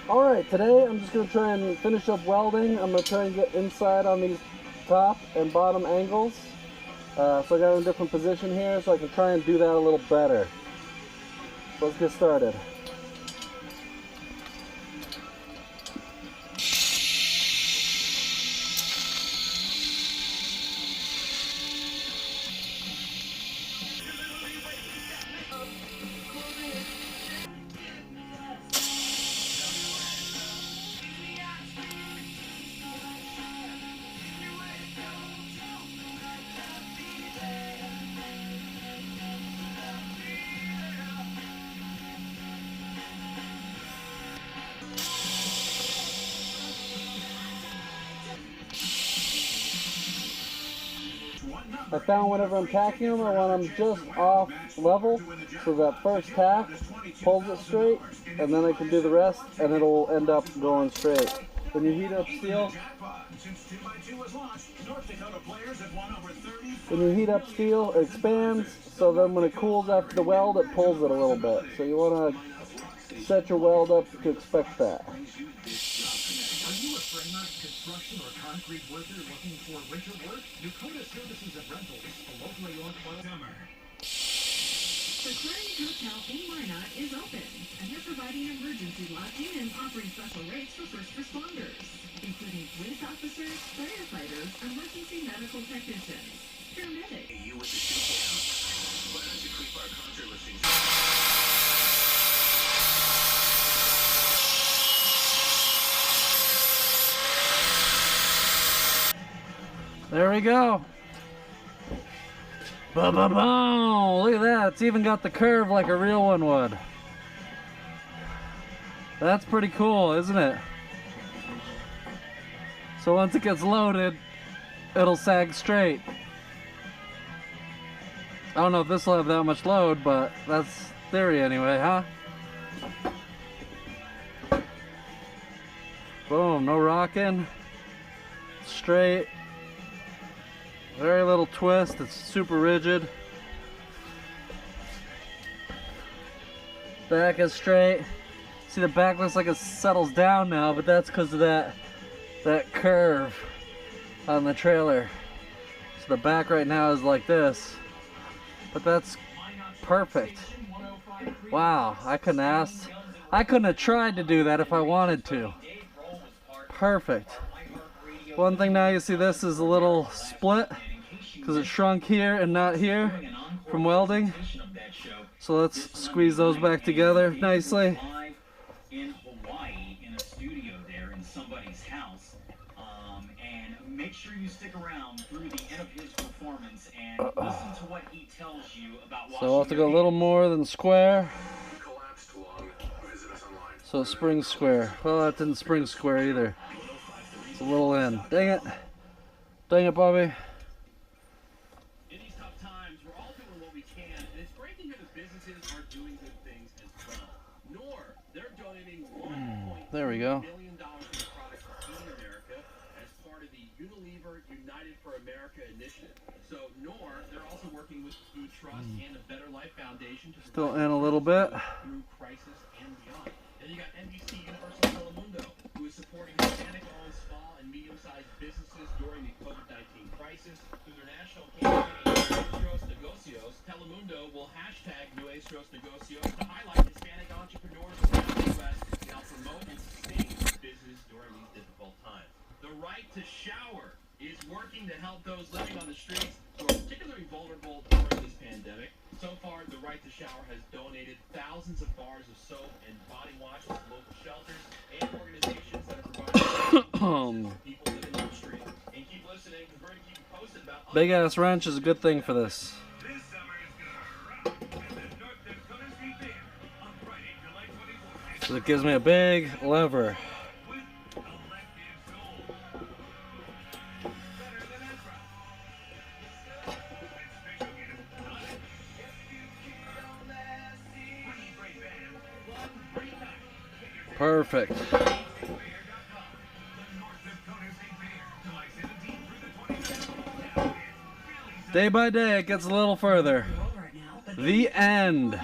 Alright, today I'm just going to try and finish up welding. I'm going to try and get inside on these top and bottom angles. So I got in a different position here so I can try and do that a little better. So let's get started. I found whenever I'm tacking them, I want them just off level, so that first tack pulls it straight, and then I can do the rest, and it'll end up going straight. When you heat up steel, it expands, so then when it cools after the weld, it pulls it a little bit. So you want to set your weld up to expect that. Construction or concrete worker looking for winter work? Dakota Services and Rentals, a locally owned summer. The Clarion Hotel in Minot is open, and they're providing emergency lodging and offering special rates for first responders, including police officers, firefighters, emergency medical technicians, paramedics. You with the shoe down. Why don't you keep our concert listings? There we go. Ba-ba-boom! Look at that. It's even got the curve like a real one would. That's pretty cool, isn't it? So once it gets loaded, it'll sag straight. I don't know if this will have that much load, but that's theory anyway, huh? Boom, no rocking. Straight. Very little twist, it's super rigid. Back is straight. See, the back looks like it settles down now, but that's because of that curve on the trailer. So the back right now is like this, but that's perfect. Wow, I couldn't have tried to do that if I wanted to. Perfect. One thing now, you see this is a little split because it shrunk here and not here from welding. So let's squeeze those back together nicely. In Hawaii, in a studio there in somebody's house, and make sure you stick around through the end of his performance and listen to what he tells you about. So I'll have to go a little more than square. So spring square. Well, that didn't spring square either. It's a little in. Dang it. Dang it, Bobby. In these tough times, we're all doing what we can, and it's great to hear that businesses are doing good things as well. Nor, they're donating There we go. $1.2 million in products to Feeding America as part of the Unilever United for America initiative. So, Nor, they're also working with Food Trust and the Better Life Foundation to Still in a little bit. through crisis and beyond. Then you got NBC Universal Telemundo, who is supporting Hispanic-owned small and medium-sized businesses during the COVID-19 crisis. Through their national campaign, Nuestros Negocios, Telemundo will hashtag Nuestros Negocios to highlight Hispanic entrepreneurs around the U.S. to help promote and sustain business during these difficult times. The Right to Shower is working to help those living on the streets who are particularly vulnerable during this pandemic. So far, the Right to Shower has donated thousands of bars of soap and body wash to local shelters and organizations that are providing people living on the street. And keep listening, because we're going to keep you posted about Big ass wrench is a good thing for this. this summer is going to rock at the North Dakota Street Fair on Friday, July 24th. So it gives me a big lever. With elective soul. Better than Ezra. And special guest, Sonic. Bringing great bands, one great night. Perfect. Day by day, it gets a little further. The end.